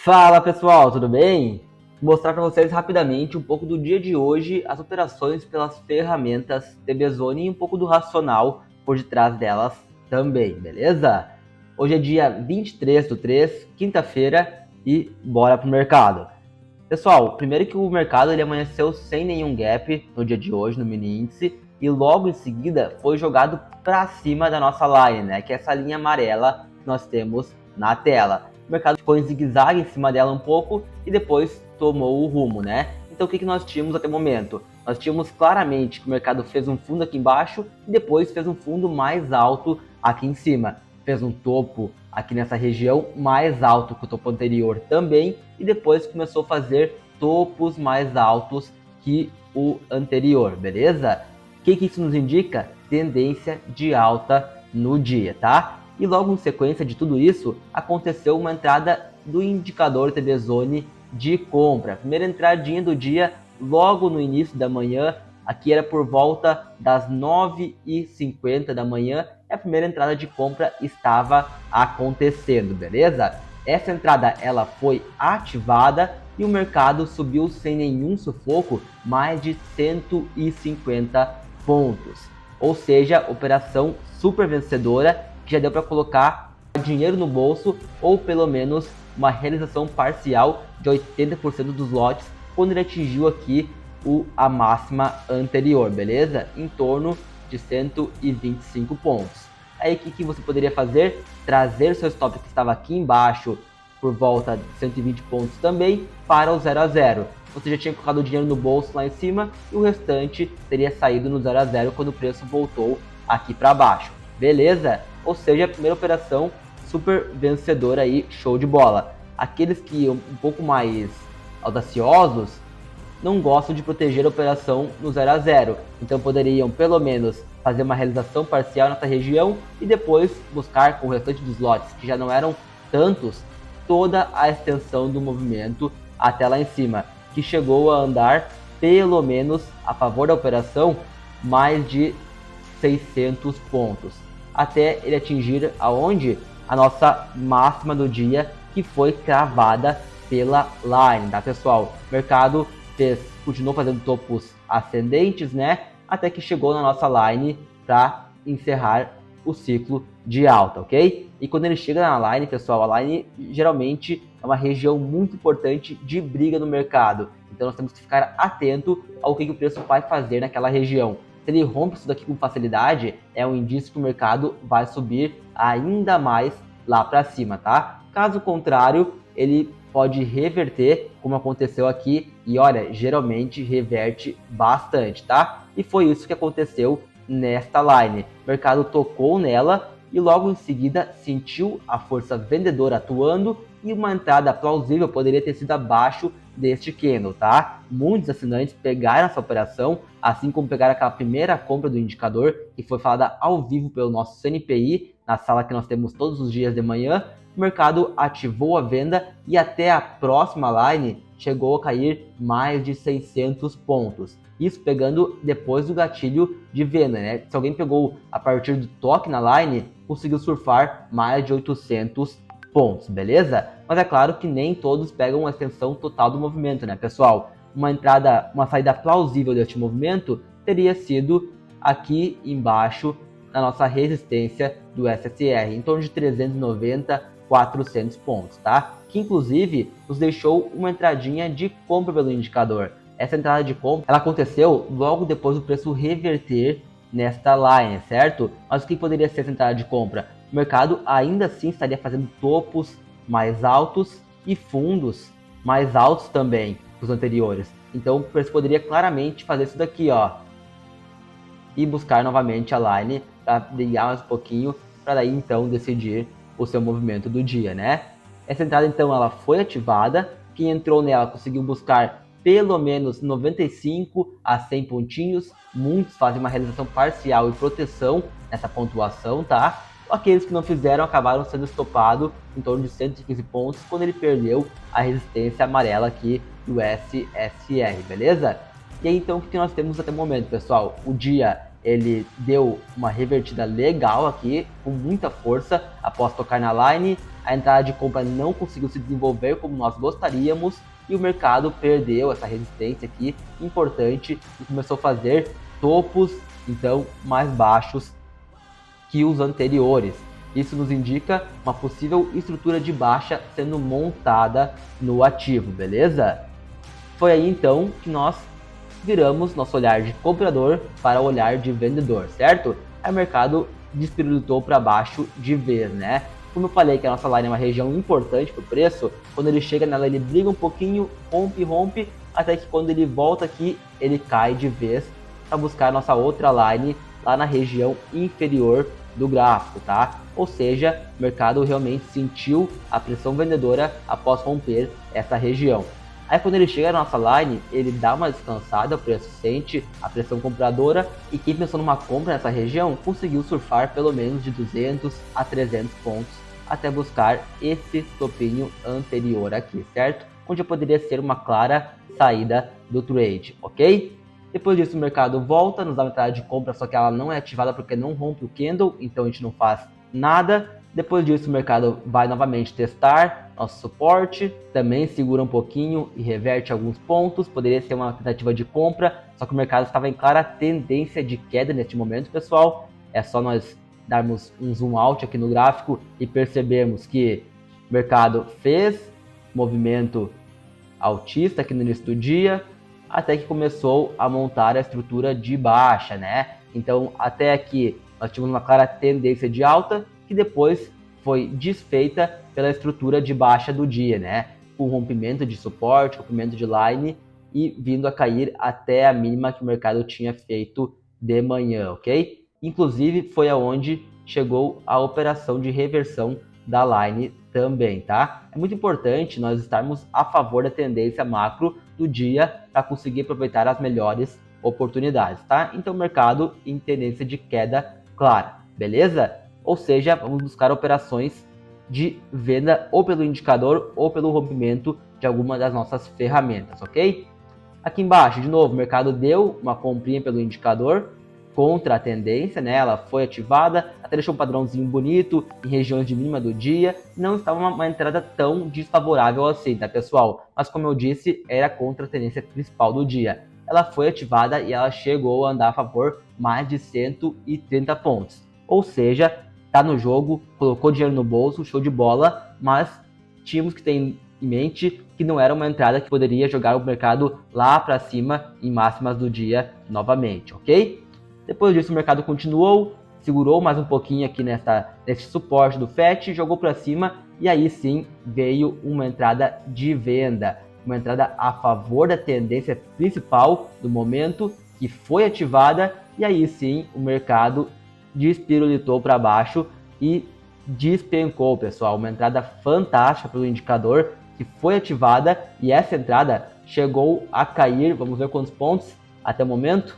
Fala pessoal, tudo bem? Vou mostrar para vocês rapidamente um pouco do dia de hoje, as operações pelas ferramentas TBZone e um pouco do racional por detrás delas também, beleza? Hoje é dia 23/3, quinta-feira, e bora pro mercado. Pessoal, primeiro que o mercado ele amanheceu sem nenhum gap no dia de hoje, no mini índice, e logo em seguida foi jogado para cima da nossa line, né? Que é essa linha amarela que nós temos na tela. O mercado ficou em zigue-zague em cima dela um pouco e depois tomou o rumo, né? Então o que nós tínhamos até o momento? Nós tínhamos claramente que o mercado fez um fundo aqui embaixo e depois fez um fundo mais alto aqui em cima. Fez um topo aqui nessa região mais alto que o topo anterior também e depois começou a fazer topos mais altos que o anterior, beleza? O que isso nos indica? Tendência de alta no dia, tá? E logo em sequência de tudo isso, aconteceu uma entrada do indicador TBZone de compra. Primeira entradinha do dia, logo no início da manhã, aqui era por volta das 9h50 da manhã, e a primeira entrada de compra estava acontecendo, beleza? Essa entrada ela foi ativada e o mercado subiu sem nenhum sufoco mais de 150 pontos. Ou seja, operação super vencedora que já deu para colocar dinheiro no bolso ou pelo menos uma realização parcial de 80% dos lotes quando ele atingiu aqui a máxima anterior, beleza? Em torno de 125 pontos. Aí o que você poderia fazer? Trazer seu stop que estava aqui embaixo por volta de 120 pontos também para o 0 a 0. Você já tinha colocado o dinheiro no bolso lá em cima e o restante teria saído no 0 a 0 quando o preço voltou aqui para baixo. Beleza? Ou seja, a primeira operação super vencedora aí, show de bola. Aqueles que um pouco mais audaciosos não gostam de proteger a operação no 0 a 0, então poderiam pelo menos fazer uma realização parcial nessa região e depois buscar com o restante dos lotes, que já não eram tantos, toda a extensão do movimento até lá em cima, que chegou a andar pelo menos a favor da operação mais de 600 pontos, até ele atingir aonde? A nossa máxima do dia, que foi cravada pela line, tá pessoal? O mercado continuou fazendo topos ascendentes, né? Até que chegou na nossa line para encerrar o ciclo de alta, ok? E quando ele chega na line, pessoal, a line geralmente é uma região muito importante de briga no mercado. Então nós temos que ficar atento ao que o preço vai fazer naquela região. Se ele rompe isso daqui com facilidade, é um indício que o mercado vai subir ainda mais lá para cima, tá? Caso contrário, ele pode reverter, como aconteceu aqui, e olha, geralmente reverte bastante, tá? E foi isso que aconteceu nesta line. O mercado tocou nela e logo em seguida sentiu a força vendedora atuando e uma entrada plausível poderia ter sido abaixo deste candle, tá? Muitos assinantes pegaram essa operação, assim como pegaram aquela primeira compra do indicador, que foi falada ao vivo pelo nosso CNPI, na sala que nós temos todos os dias de manhã. O mercado ativou a venda e até a próxima line chegou a cair mais de 600 pontos. Isso pegando depois do gatilho de venda, né? Se alguém pegou a partir do toque na line, conseguiu surfar mais de 800 pontos, beleza? Mas é claro que nem todos pegam a extensão total do movimento, né, pessoal? Uma saída plausível deste movimento teria sido aqui embaixo na nossa resistência do SSR, em torno de 390, 400 pontos, tá? Que inclusive nos deixou uma entradinha de compra pelo indicador. Essa entrada de compra, ela aconteceu logo depois do preço reverter nesta line, certo? Mas o que poderia ser essa entrada de compra? O mercado ainda assim estaria fazendo topos mais altos e fundos mais altos também que os anteriores. Então o preço poderia claramente fazer isso daqui, ó, e buscar novamente a line para brilhar mais um pouquinho, para daí então decidir o seu movimento do dia, né? Essa entrada então ela foi ativada, quem entrou nela conseguiu buscar pelo menos 95 a 100 pontinhos, muitos fazem uma realização parcial e proteção nessa pontuação, tá? Aqueles que não fizeram acabaram sendo estopados em torno de 115 pontos quando ele perdeu a resistência amarela aqui do SSR, beleza? E aí então o que nós temos até o momento, pessoal? O dia ele deu uma revertida legal aqui, com muita força, após tocar na line. A entrada de compra não conseguiu se desenvolver como nós gostaríamos, e o mercado perdeu essa resistência aqui, importante, e começou a fazer topos, então, mais baixos que os anteriores. Isso nos indica uma possível estrutura de baixa sendo montada no ativo, beleza? Foi aí então que nós viramos nosso olhar de comprador para o olhar de vendedor, certo? Aí o mercado despirulitou para baixo de vez, né? Como eu falei que a nossa line é uma região importante para o preço, quando ele chega nela ele briga um pouquinho, rompe, até que quando ele volta aqui, ele cai de vez para buscar a nossa outra line lá na região inferior do gráfico, tá? Ou seja, o mercado realmente sentiu a pressão vendedora após romper essa região. Aí quando ele chega na nossa line, ele dá uma descansada, o preço sente a pressão compradora, e quem pensou numa compra nessa região conseguiu surfar pelo menos de 200 a 300 pontos até buscar esse topinho anterior aqui, certo? Onde poderia ser uma clara saída do trade, ok? Depois disso o mercado volta, nos dá uma entrada de compra, só que ela não é ativada porque não rompe o candle, então a gente não faz nada. Depois disso o mercado vai novamente testar nosso suporte, também segura um pouquinho e reverte alguns pontos, poderia ser uma tentativa de compra, só que o mercado estava em clara tendência de queda neste momento, pessoal. É só nós darmos um zoom out aqui no gráfico e percebemos que o mercado fez movimento altista aqui no início do dia, até que começou a montar a estrutura de baixa, né? Então, até aqui nós tivemos uma clara tendência de alta, que depois foi desfeita pela estrutura de baixa do dia, né? Com rompimento de suporte, rompimento de line e vindo a cair até a mínima que o mercado tinha feito de manhã, ok? Inclusive, foi aonde chegou a operação de reversão da line também, tá? É muito importante nós estarmos a favor da tendência macro do dia para conseguir aproveitar as melhores oportunidades, tá? Então, o mercado em tendência de queda clara, beleza? Ou seja, vamos buscar operações de venda ou pelo indicador ou pelo rompimento de alguma das nossas ferramentas, ok? Aqui embaixo, de novo, o mercado deu uma comprinha pelo indicador contra a tendência, né? Ela foi ativada, até deixou um padrãozinho bonito em regiões de mínima do dia, não estava uma entrada tão desfavorável assim, tá, pessoal? Mas como eu disse, era contra a tendência principal do dia. Ela foi ativada e ela chegou a andar a favor mais de 130 pontos. Ou seja, tá no jogo, colocou dinheiro no bolso, show de bola, mas tínhamos que ter em mente que não era uma entrada que poderia jogar o mercado lá para cima em máximas do dia novamente, ok? Depois disso o mercado continuou, segurou mais um pouquinho aqui nesse suporte do FET, jogou para cima e aí sim veio uma entrada de venda, uma entrada a favor da tendência principal do momento que foi ativada, e aí sim o mercado despirulitou para baixo e despencou, pessoal. Uma entrada fantástica pelo indicador que foi ativada, e essa entrada chegou a cair, vamos ver quantos pontos até o momento,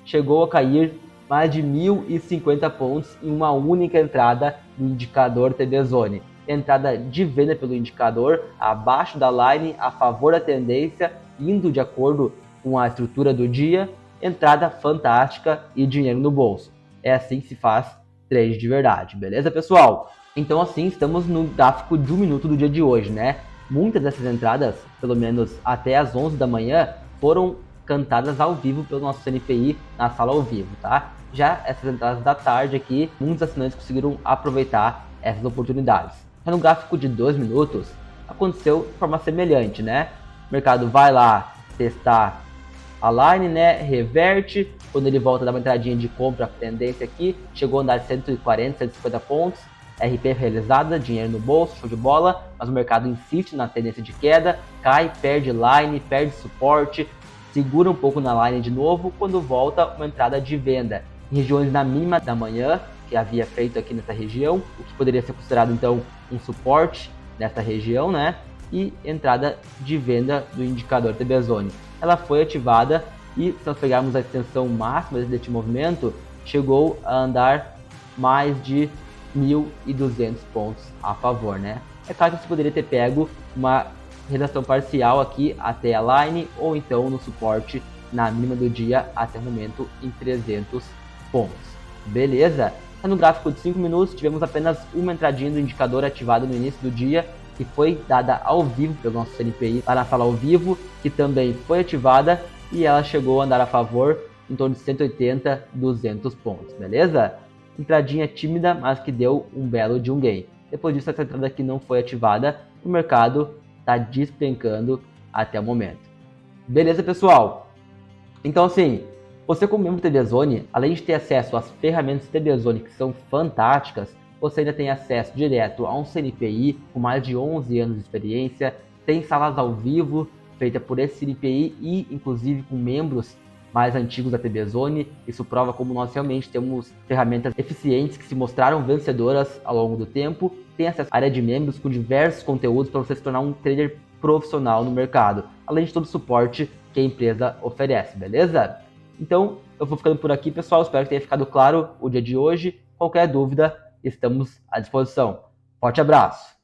chegou a cair mais de 1.050 pontos em uma única entrada do indicador TD Zone. Entrada de venda pelo indicador, abaixo da line, a favor da tendência, indo de acordo com a estrutura do dia, entrada fantástica e dinheiro no bolso. É assim que se faz trade de verdade, beleza, pessoal? Então assim, estamos no gráfico de 1 minuto do dia de hoje, né? Muitas dessas entradas, pelo menos até as 11 da manhã, foram cantadas ao vivo pelo nosso CNPI na sala ao vivo, tá? Já essas entradas da tarde aqui, muitos assinantes conseguiram aproveitar essas oportunidades. Já no gráfico de 2 minutos, aconteceu de forma semelhante, né? O mercado vai lá testar a line, né? Reverte, quando ele volta dá uma entradinha de compra, tendência aqui, chegou a andar 140, 150 pontos, RP realizada, dinheiro no bolso, show de bola, mas o mercado insiste na tendência de queda, cai, perde line, perde suporte, segura um pouco na line de novo, quando volta uma entrada de venda em regiões na mínima da manhã, que havia feito aqui nessa região, o que poderia ser considerado então um suporte nessa região, né? E entrada de venda do indicador TB Zone. Ela foi ativada e, se nós pegarmos a extensão máxima deste movimento, chegou a andar mais de 1.200 pontos a favor, né? É claro que você poderia ter pego uma redação parcial aqui até a line, ou então no suporte na mínima do dia até o momento em 300 pontos. Beleza? No gráfico de 5 minutos, tivemos apenas uma entradinha do indicador ativada no início do dia, que foi dada ao vivo pelo nosso CNPI, lá na sala ao vivo, que também foi ativada, e ela chegou a andar a favor em torno de 180, 200 pontos, beleza? Entradinha tímida, mas que deu um belo de um gain. Depois disso, essa entrada aqui não foi ativada, o mercado está despencando até o momento. Beleza, pessoal? Então, assim, você como membro do TB Zone, além de ter acesso às ferramentas TB Zone que são fantásticas, você ainda tem acesso direto a um CNPI com mais de 11 anos de experiência, tem salas ao vivo feitas por esse CNPI e inclusive com membros mais antigos da TB Zone. Isso prova como nós realmente temos ferramentas eficientes que se mostraram vencedoras ao longo do tempo. Tem acesso à área de membros com diversos conteúdos para você se tornar um trader profissional no mercado, além de todo o suporte que a empresa oferece, beleza? Então, eu vou ficando por aqui, pessoal. Espero que tenha ficado claro o dia de hoje. Qualquer dúvida, estamos à disposição. Forte abraço!